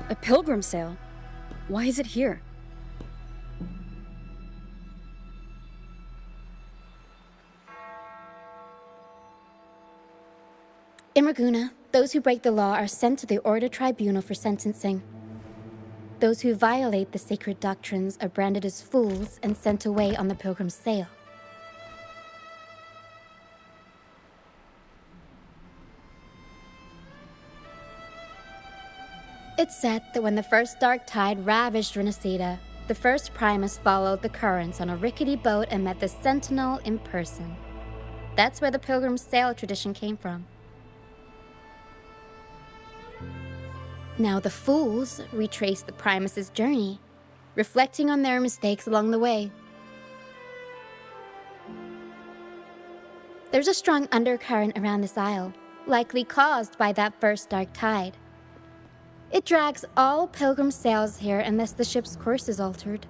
A pilgrim sail? Why is it here? In Raguna, those who break the law are sent to the Order Tribunal for sentencing. Those who violate the sacred doctrines are branded as fools and sent away on the pilgrim's sail. It's said that when the first dark tide ravaged Renacida, the first Primus followed the currents on a rickety boat and met the Sentinel in person. That's where the pilgrim's sail tradition came from. Now the fools retrace the Primus's journey, reflecting on their mistakes along the way. There's a strong undercurrent around this isle, likely caused by that first dark tide. It drags all pilgrim sails here unless the ship's course is altered.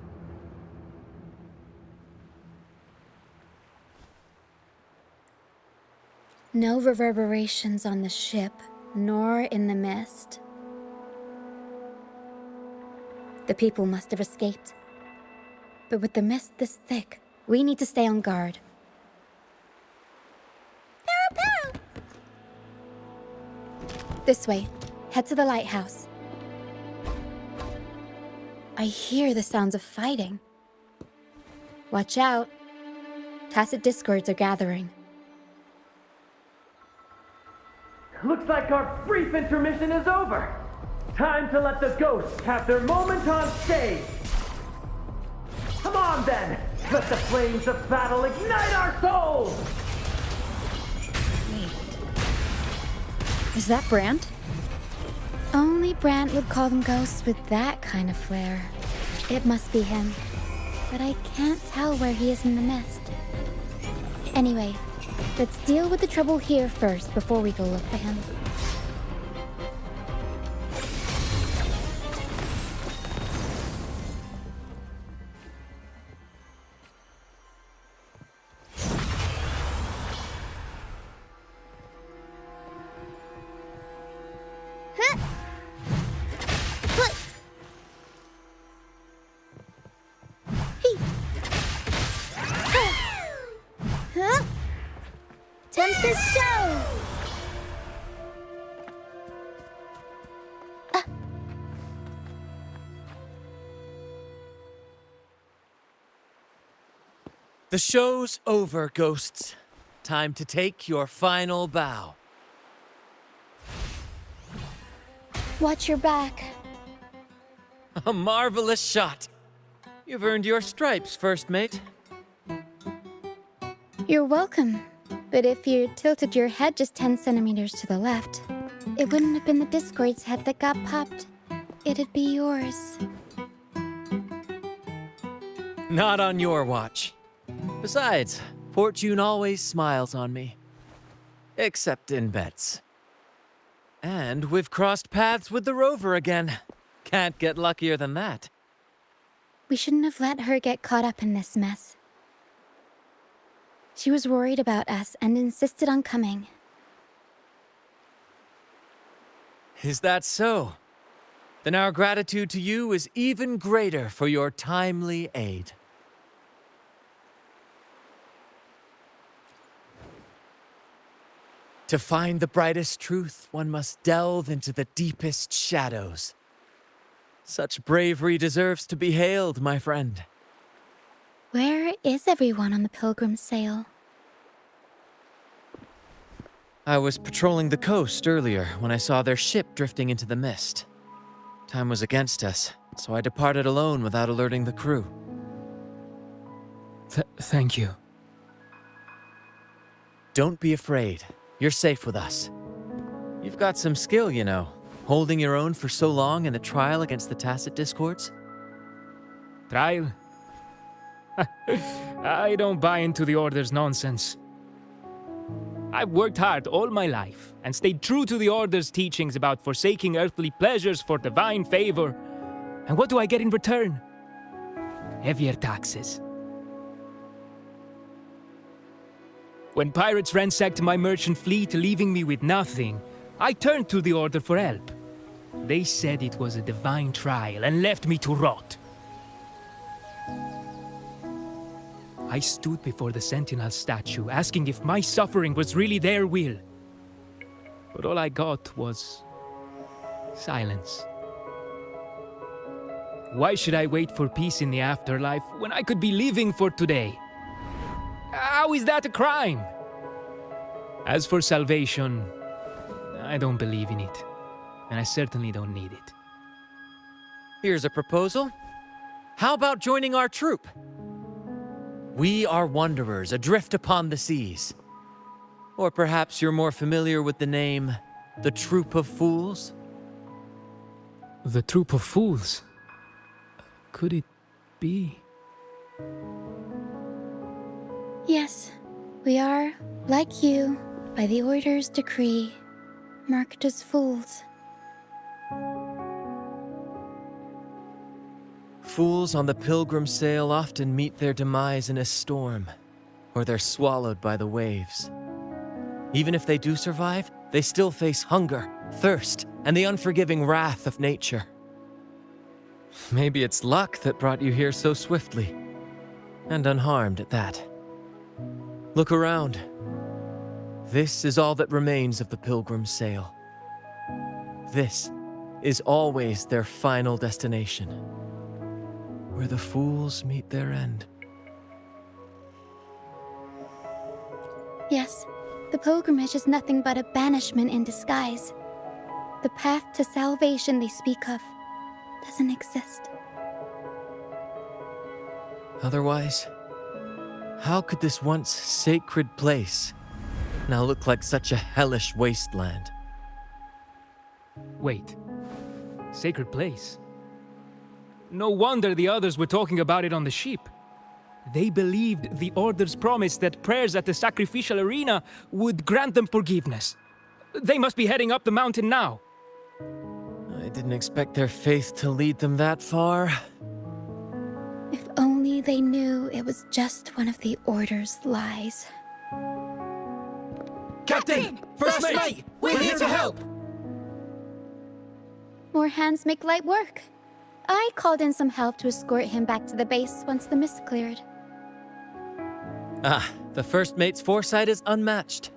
No reverberations on the ship, nor in the mist. The people must have escaped. But with the mist this thick, we need to stay on guard. Pow, pow! This way. Head to the lighthouse. I hear the sounds of fighting. Watch out. Tacit discords are gathering. Looks like our brief intermission is over. Time to let the ghosts have their moment on stage. Come on then. Let the flames of battle ignite our souls. Wait. Is that Brant? Only Brant would call them ghosts with that kind of flair. It must be him. But I can't tell where he is in the mist. Anyway, let's deal with the trouble here first before we go look for him. Tempest show! The show's over, ghosts. Time to take your final bow. Watch your back. A marvelous shot. You've earned your stripes, first mate. You're welcome. But if you tilted your head just 10 centimeters to the left, it wouldn't have been the Discord's head that got popped. It'd be yours. Not on your watch. Besides, fortune always smiles on me. Except in bets. And we've crossed paths with the rover again. Can't get luckier than that. We shouldn't have let her get caught up in this mess. She was worried about us and insisted on coming. Is that so? Then our gratitude to you is even greater for your timely aid. To find the brightest truth, one must delve into the deepest shadows. Such bravery deserves to be hailed, my friend. Where is everyone on the pilgrim's sail? I was patrolling the coast earlier when I saw their ship drifting into the mist. Time was against us, so I departed alone without alerting the crew. Thank you. Don't be afraid. You're safe with us. You've got some skill, you know, holding your own for so long in a trial against the Tacit Discords. Trial? I don't buy into the Order's nonsense. I've worked hard all my life and stayed true to the Order's teachings about forsaking earthly pleasures for divine favor. And what do I get in return? Heavier taxes. When pirates ransacked my merchant fleet, leaving me with nothing, I turned to the Order for help. They said it was a divine trial and left me to rot. I stood before the Sentinel statue, asking if my suffering was really their will. But all I got was silence. Why should I wait for peace in the afterlife when I could be living for today? How is that a crime? As for salvation, I don't believe in it, and I certainly don't need it. Here's a proposal. How about joining our troop? We are wanderers adrift upon the seas. Or perhaps you're more familiar with the name, the Troop of Fools? The Troop of Fools? Could it be? Yes, we are, like you, by the Order's decree, marked as fools. Fools on the pilgrim sail often meet their demise in a storm, or they're swallowed by the waves. Even if they do survive, they still face hunger, thirst, and the unforgiving wrath of nature. Maybe it's luck that brought you here so swiftly, and unharmed at that. Look around. This is all that remains of the pilgrim's sail. This is always their final destination, where the fools meet their end. Yes, the pilgrimage is nothing but a banishment in disguise. The path to salvation they speak of doesn't exist. Otherwise, how could this once sacred place now look like such a hellish wasteland? Wait. Sacred place? No wonder the others were talking about it on the ship. They believed the Order's promise that prayers at the sacrificial arena would grant them forgiveness. They must be heading up the mountain now. I didn't expect their faith to lead them that far. If only they knew it was just one of the Order's lies. Captain! First mate! We're here to help! More hands make light work. I called in some help to escort him back to the base once the mist cleared. Ah, the first mate's foresight is unmatched.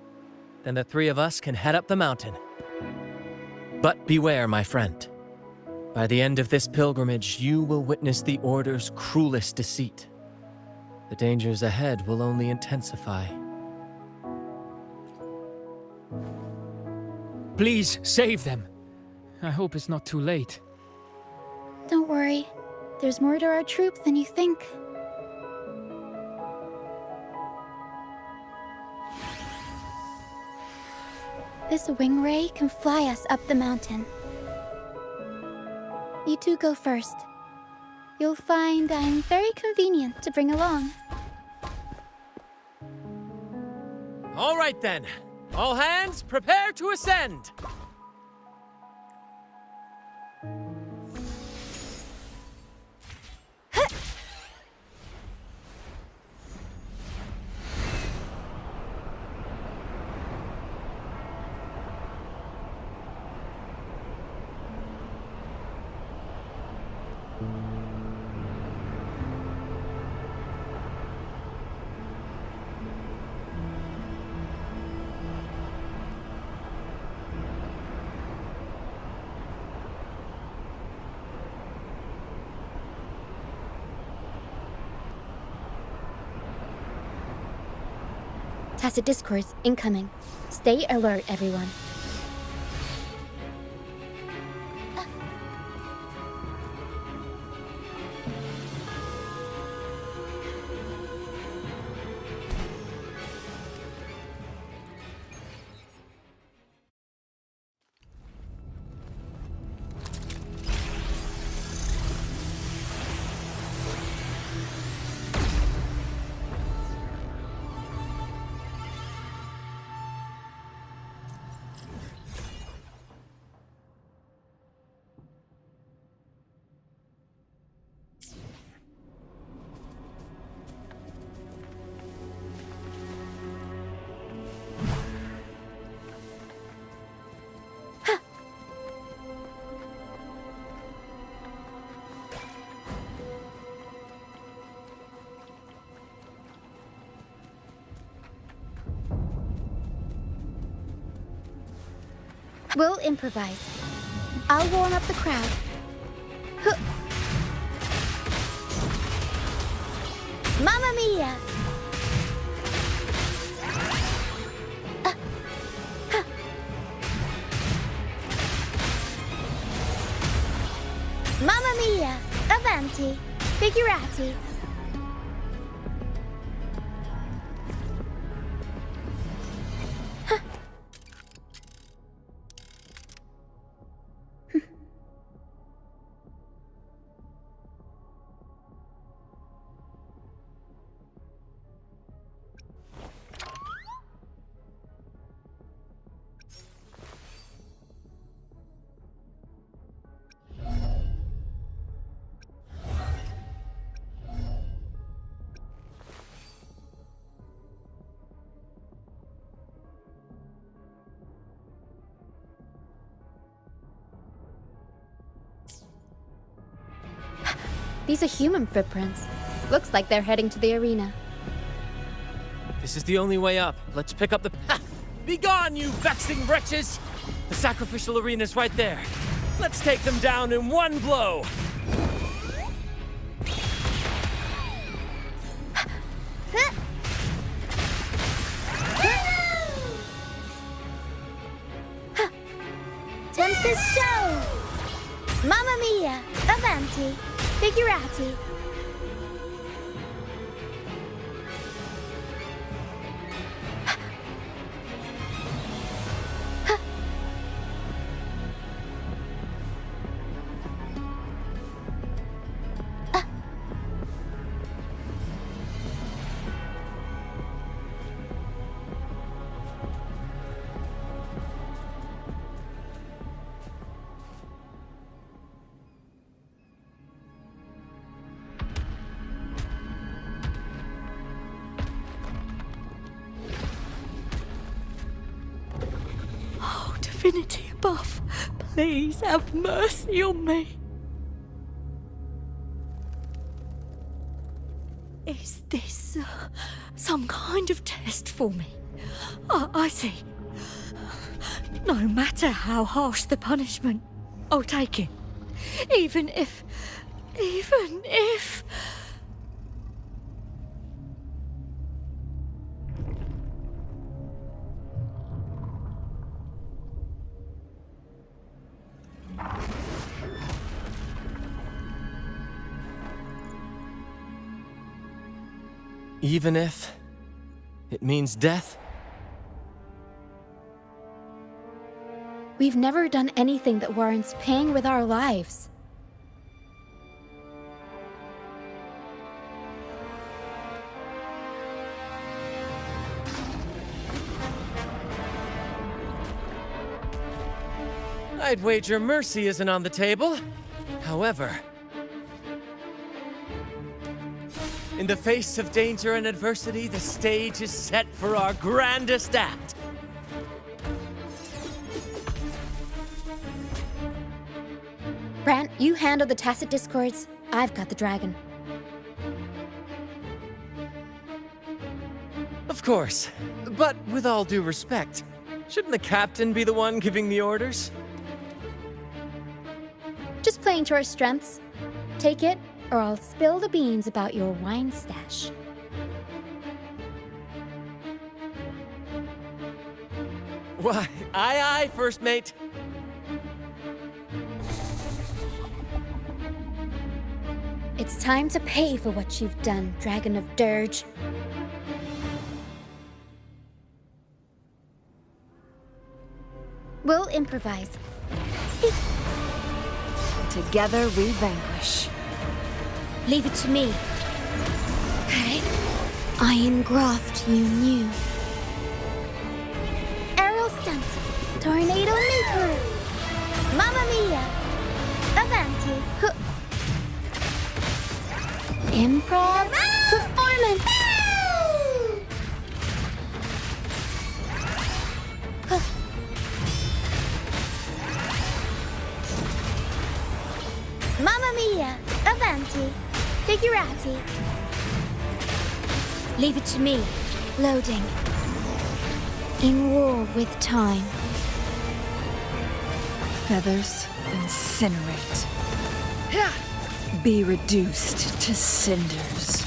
Then the three of us can head up the mountain. But beware, my friend. By the end of this pilgrimage, you will witness the Order's cruelest deceit. The dangers ahead will only intensify. Please, save them. I hope it's not too late. Don't worry. There's more to our troop than you think. This wing ray can fly us up the mountain. You two go first. You'll find I'm very convenient to bring along. All right then. All hands, prepare to ascend! Tacit discords incoming. Stay alert, everyone. We'll improvise. I'll warm up the crowd. Huh. Mamma mia! Mamma mia! Avanti! Figurati! These are human footprints. Looks like they're heading to the arena. This is the only way up. Let's pick up the... Ha! Be gone, you vexing wretches! The sacrificial arena's right there. Let's take them down in one blow! Tempest show! Mamma mia! Avanti! Figurati! Divinity above, please have mercy on me. Is this some kind of test for me? I see. No matter how harsh the punishment, I'll take it. Even if... Even if it means death? We've never done anything that warrants paying with our lives. I'd wager mercy isn't on the table. However, in the face of danger and adversity, the stage is set for our grandest act. Brant, you handle the tacit discords. I've got the dragon. Of course, but with all due respect, shouldn't the captain be the one giving the orders? Just playing to our strengths. Take it, or I'll spill the beans about your wine stash. Why, aye, first mate. It's time to pay for what you've done, Dragon of Dirge. We'll improvise. Together we vanquish. Leave it to me. Okay. Iron graft you knew. Aerial stunt. Tornado nuker. Mamma mia. Avanti. Huh. Improv performance. Huh. Mamma mia. Avanti. Figurati. Leave it to me. Loading. In war with time. feathers, incinerate. Be reduced to cinders.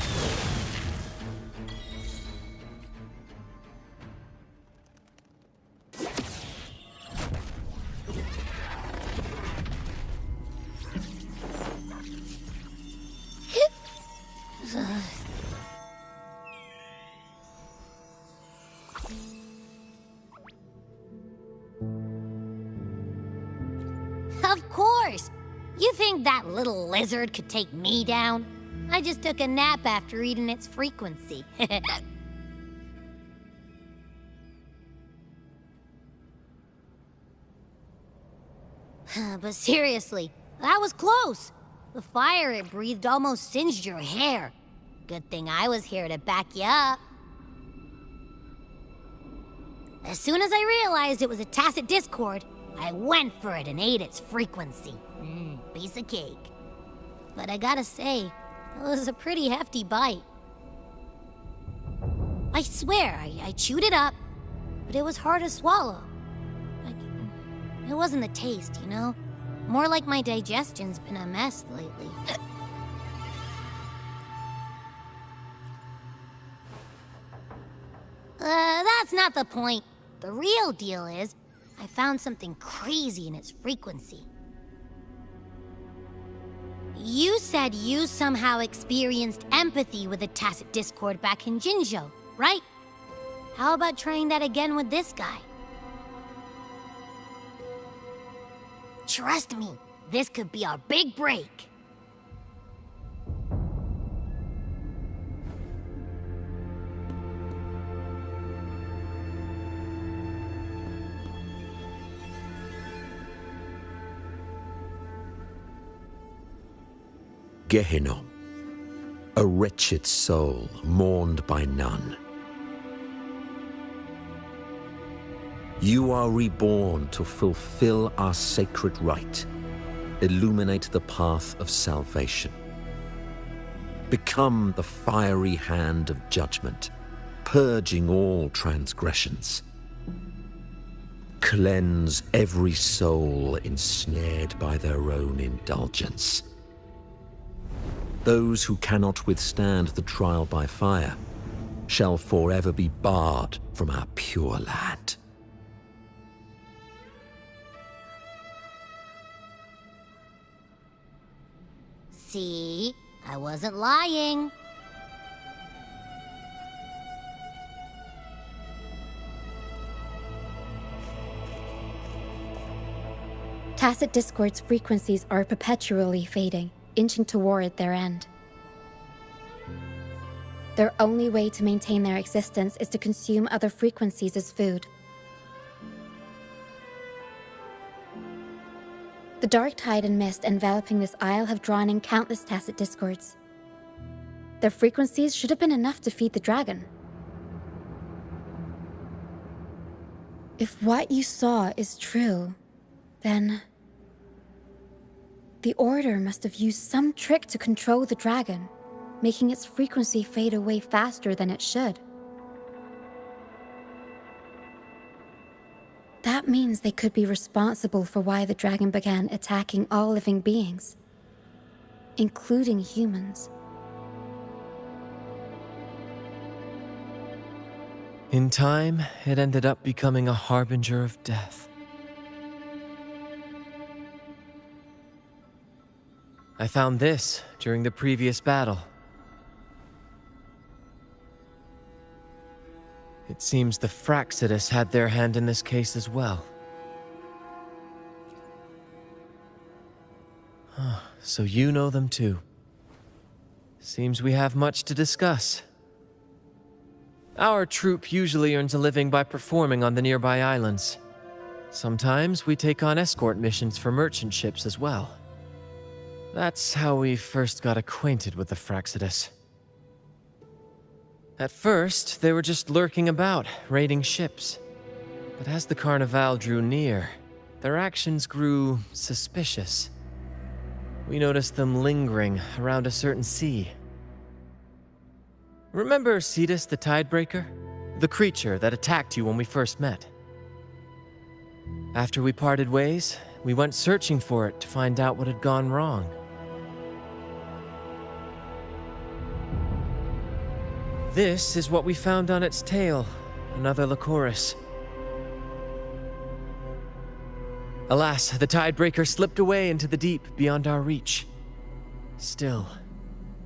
Of course! You think that little lizard could take me down? I just took a nap after eating its frequency. But seriously, that was close. The fire it breathed almost singed your hair. Good thing I was here to back you up. As soon as I realized it was a tacit discord, I went for it and ate its frequency. Piece of cake. But I gotta say, it was a pretty hefty bite. I swear, I chewed it up, but it was hard to swallow. It wasn't the taste, you know? More like my digestion's been a mess lately. That's not the point. The real deal is, I found something crazy in its frequency. You said you somehow experienced empathy with the tacit discord back in Jinzhou, right? How about trying that again with this guy? Trust me, this could be our big break. Gehenna, a wretched soul mourned by none. You are reborn to fulfill our sacred rite, illuminate the path of salvation. Become the fiery hand of judgment, purging all transgressions. Cleanse every soul ensnared by their own indulgence. Those who cannot withstand the trial by fire shall forever be barred from our pure land. See? I wasn't lying. Tacit discord's frequencies are perpetually fading, inching toward their end. Their only way to maintain their existence is to consume other frequencies as food. The dark tide and mist enveloping this isle have drawn in countless tacit discords. Their frequencies should have been enough to feed the dragon. If what you saw is true, then the Order must have used some trick to control the dragon, making its frequency fade away faster than it should. That means they could be responsible for why the dragon began attacking all living beings, including humans. In time, it ended up becoming a harbinger of death. I found this during the previous battle. It seems the Fraxidus had their hand in this case as well. So you know them too. Seems we have much to discuss. Our troop usually earns a living by performing on the nearby islands. Sometimes we take on escort missions for merchant ships as well. That's how we first got acquainted with the Fraxidus. At first, they were just lurking about, raiding ships. But as the Carnival drew near, their actions grew suspicious. We noticed them lingering around a certain sea. Remember Cetus the Tidebreaker? The creature that attacked you when we first met? After we parted ways, we went searching for it to find out what had gone wrong. This is what we found on its tail, another Lycoris. Alas, the Tidebreaker slipped away into the deep beyond our reach. Still,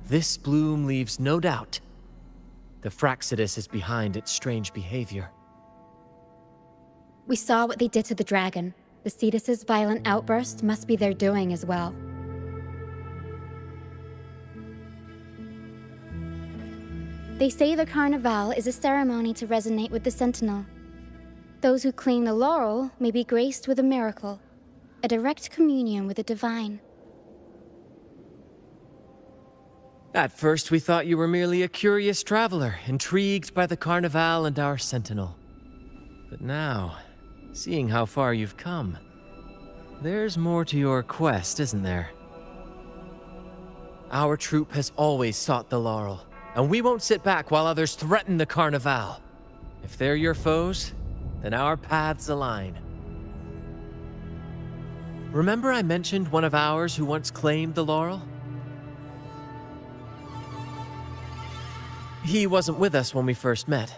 this bloom leaves no doubt. The Fraxidus is behind its strange behavior. We saw what they did to the dragon. The Cetus's violent outburst must be their doing as well. They say the Carnival is a ceremony to resonate with the Sentinel. Those who claim the laurel may be graced with a miracle, a direct communion with the divine. At first, we thought you were merely a curious traveler, intrigued by the Carnival and our Sentinel. But now, seeing how far you've come, there's more to your quest, isn't there? Our troop has always sought the laurel, and we won't sit back while others threaten the Carnival. If they're your foes, then our paths align. Remember I mentioned one of ours who once claimed the laurel? He wasn't with us when we first met.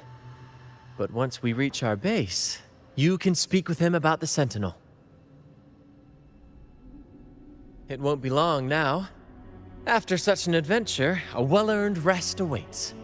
But once we reach our base, you can speak with him about the Sentinel. It won't be long now. After such an adventure, a well-earned rest awaits.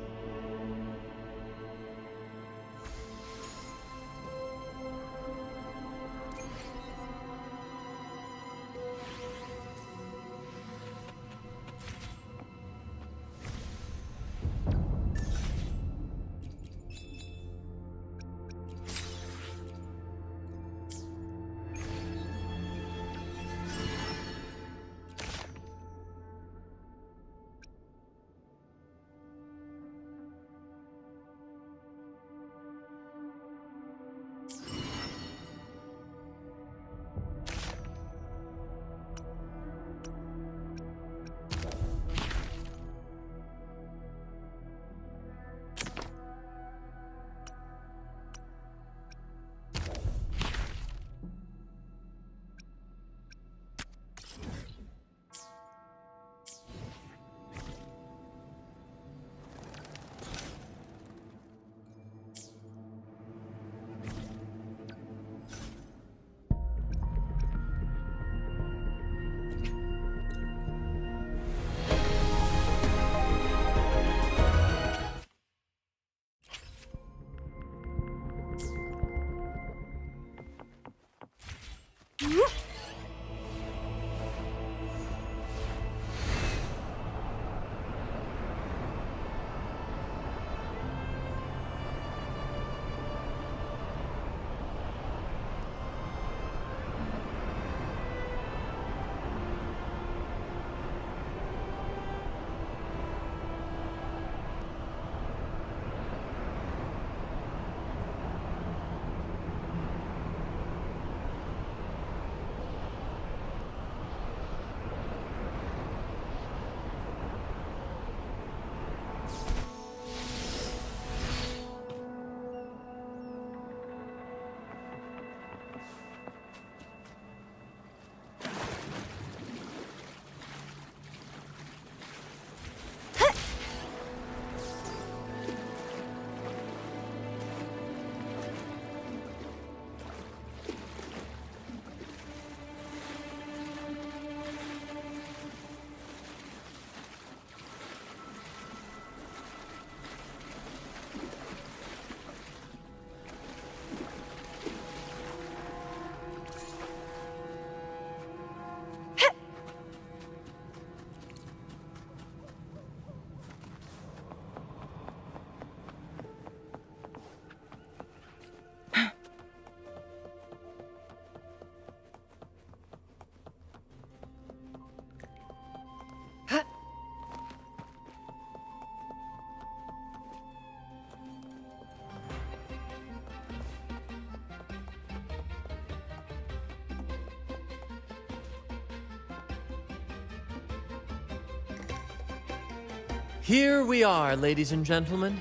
Here we are, ladies and gentlemen.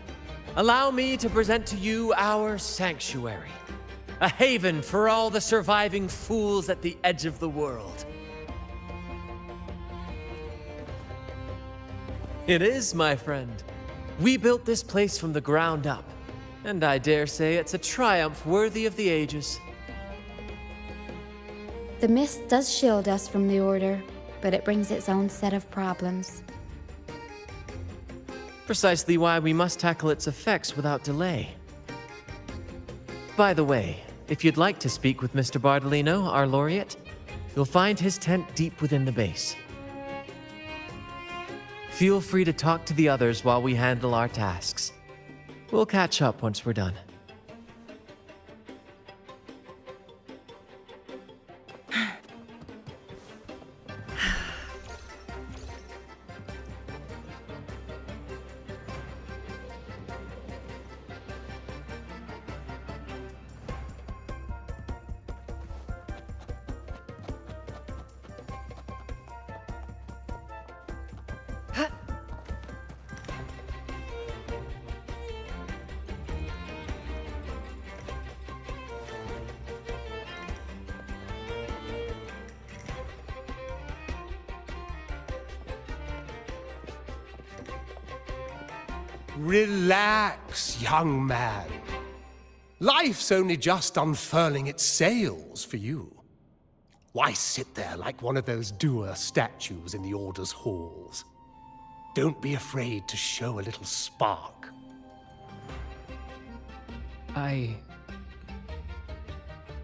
Allow me to present to you our sanctuary. A haven for all the surviving fools at the edge of the world. It is, my friend. We built this place from the ground up, and I dare say it's a triumph worthy of the ages. The mist does shield us from the Order, but it brings its own set of problems. Precisely why we must tackle its effects without delay. By the way, if you'd like to speak with Mr. Bardolino, our laureate, you'll find his tent deep within the base. Feel free to talk to the others while we handle our tasks. We'll catch up once we're done. Relax, young man. Life's only just unfurling its sails for you. Why sit there like one of those dour statues in the Order's halls? Don't be afraid to show a little spark. I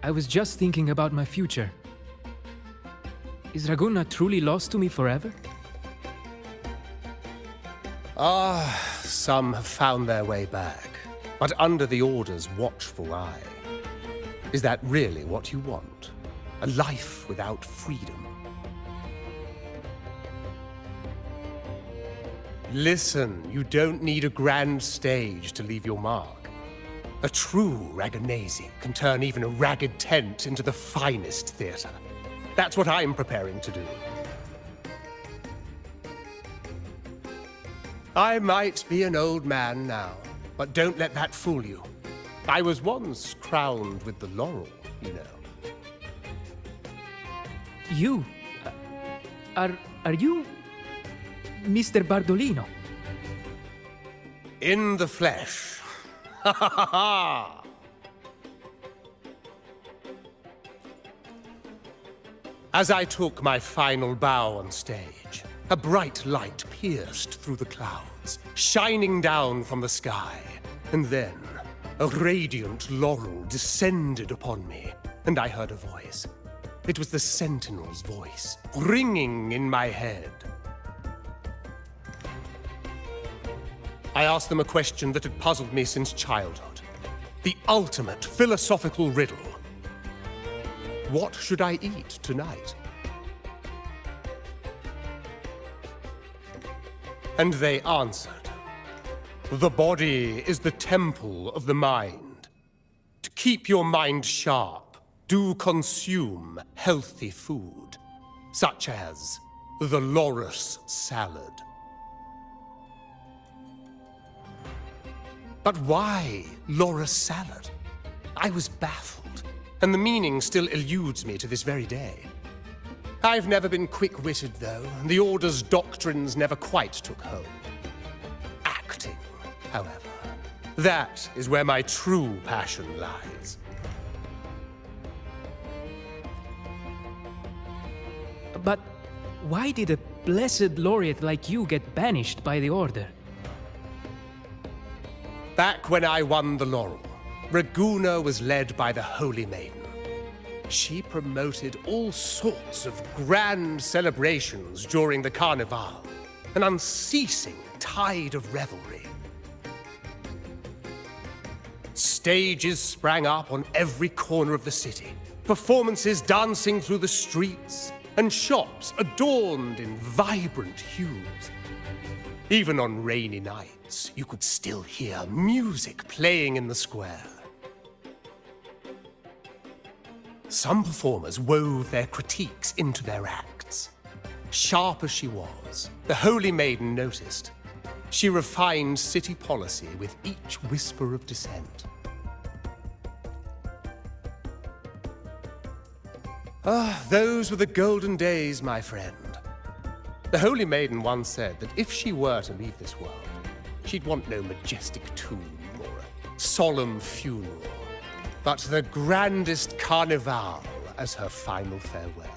was just thinking about my future. Is Raguna truly lost to me forever? Some have found their way back, but under the Order's watchful eye. Is that really what you want? A life without freedom? Listen, you don't need a grand stage to leave your mark. A true Raganese can turn even a ragged tent into the finest theater. That's what I'm preparing to do. I might be an old man now, but don't let that fool you. I was once crowned with the laurel, you know. You? Are you Mr. Bardolino? In the flesh. Ha ha ha ha! As I took my final bow on stage, a bright light pierced through the clouds, shining down from the sky. And then, a radiant laurel descended upon me, and I heard a voice. It was the Sentinel's voice, ringing in my head. I asked them a question that had puzzled me since childhood. The ultimate philosophical riddle. What should I eat tonight? And they answered, the body is the temple of the mind. To keep your mind sharp, do consume healthy food, such as the Loris salad. But why Loris salad? I was baffled, and the meaning still eludes me to this very day. I've never been quick-witted, though, and the Order's doctrines never quite took hold. Acting, however, that is where my true passion lies. But why did a blessed laureate like you get banished by the Order? Back when I won the laurel, Raguna was led by the Holy Maiden. She promoted all sorts of grand celebrations during the Carnival, an unceasing tide of revelry. Stages sprang up on every corner of the city, performances dancing through the streets, and shops adorned in vibrant hues. Even on rainy nights, you could still hear music playing in the square. Some performers wove their critiques into their acts. Sharp as she was, the Holy Maiden noticed. She refined city policy with each whisper of dissent. Ah, those were the golden days, my friend. The Holy Maiden once said that if she were to leave this world, she'd want no majestic tomb or a solemn funeral, but the grandest carnival as her final farewell.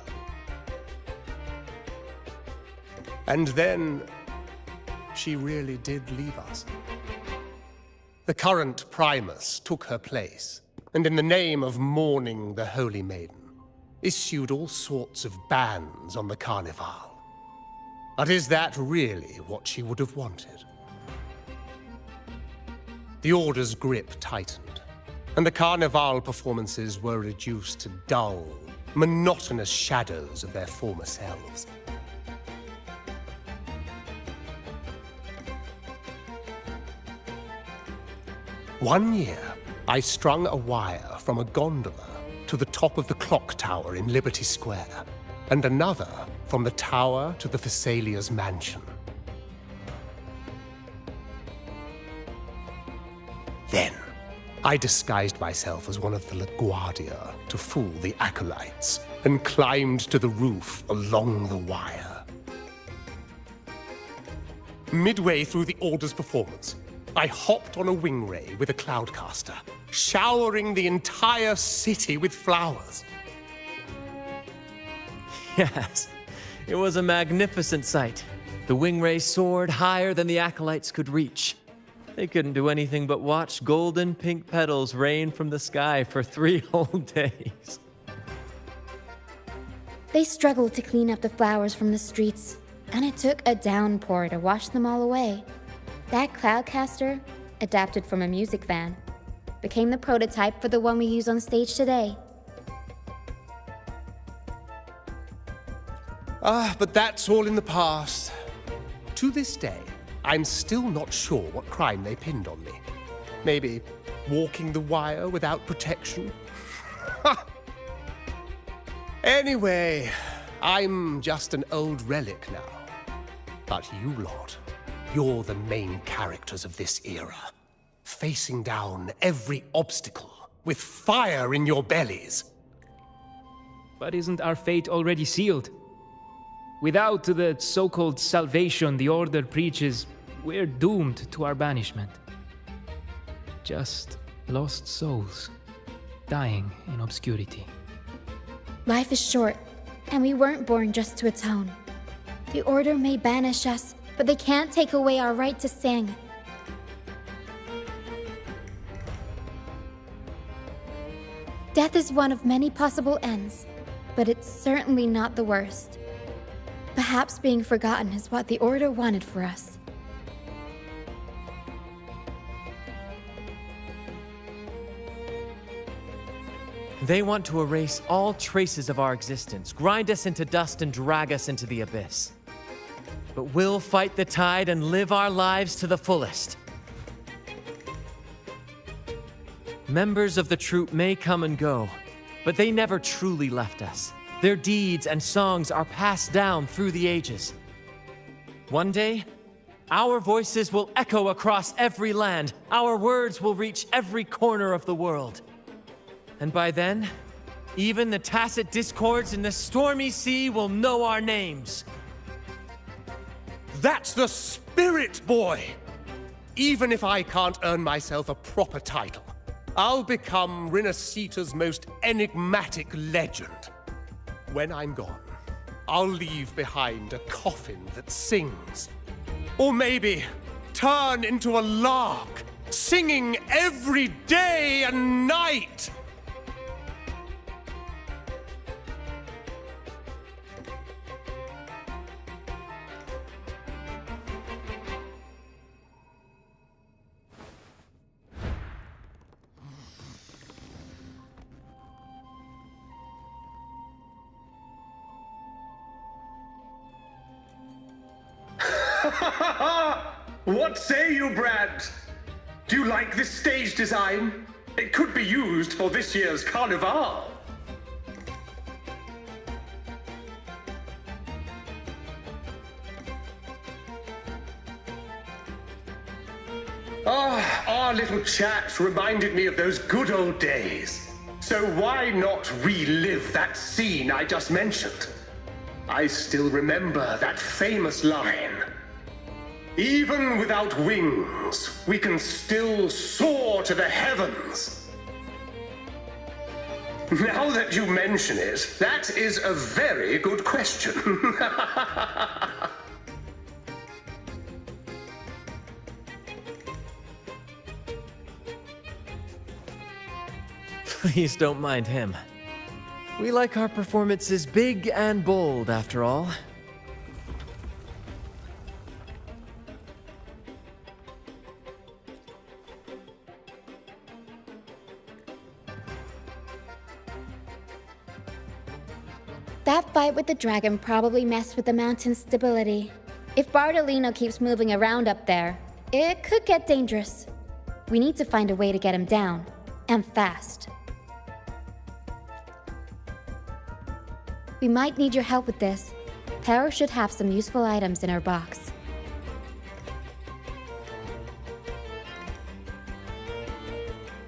And then, she really did leave us. The current Primus took her place, and in the name of mourning the Holy Maiden, issued all sorts of bans on the carnival. But is that really what she would have wanted? The Order's grip tightened, and the carnival performances were reduced to dull, monotonous shadows of their former selves. One year, I strung a wire from a gondola to the top of the clock tower in Liberty Square, and another from the tower to the Thessalia's mansion. Then, I disguised myself as one of the LaGuardia to fool the acolytes, and climbed to the roof along the wire. Midway through the Order's performance, I hopped on a wing ray with a cloudcaster, showering the entire city with flowers. Yes, it was a magnificent sight. The wingray soared higher than the acolytes could reach. They couldn't do anything but watch golden pink petals rain from the sky for 3 whole days. They struggled to clean up the flowers from the streets, and it took a downpour to wash them all away. That cloudcaster, adapted from a music van, became the prototype for the one we use on stage today. But that's all in the past. To this day, I'm still not sure what crime they pinned on me. Maybe walking the wire without protection? Anyway, I'm just an old relic now. But you lot, you're the main characters of this era, facing down every obstacle with fire in your bellies. But isn't our fate already sealed? Without the so-called salvation the Order preaches, we're doomed to our banishment. Just lost souls, dying in obscurity. Life is short, and we weren't born just to atone. The Order may banish us, but they can't take away our right to sing. Death is one of many possible ends, but it's certainly not the worst. Perhaps being forgotten is what the Order wanted for us. They want to erase all traces of our existence, grind us into dust and drag us into the abyss. But we'll fight the tide and live our lives to the fullest. Members of the troupe may come and go, but they never truly left us. Their deeds and songs are passed down through the ages. One day, our voices will echo across every land. Our words will reach every corner of the world. And by then, even the tacit discords in the stormy sea will know our names. That's the spirit, boy! Even if I can't earn myself a proper title, I'll become Rinasita's most enigmatic legend. When I'm gone, I'll leave behind a coffin that sings. Or maybe turn into a lark, singing every day and night! What say you, Brad? Do you like this stage design? It could be used for this year's carnival. Our little chat reminded me of those good old days. So why not relive that scene I just mentioned? I still remember that famous line. Even without wings, we can still soar to the heavens. Now that you mention it, that is a very good question. Please don't mind him. We like our performances big and bold, after all. That fight with the dragon probably messed with the mountain's stability. If Bartolino keeps moving around up there, it could get dangerous. We need to find a way to get him down, and fast. We might need your help with this. Pero should have some useful items in her box.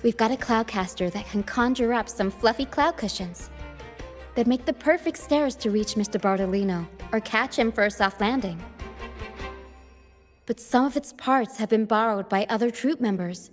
We've got a cloudcaster that can conjure up some fluffy cloud cushions. They'd make the perfect stairs to reach Mr. Bartolino, or catch him for a soft landing. But some of its parts have been borrowed by other troop members,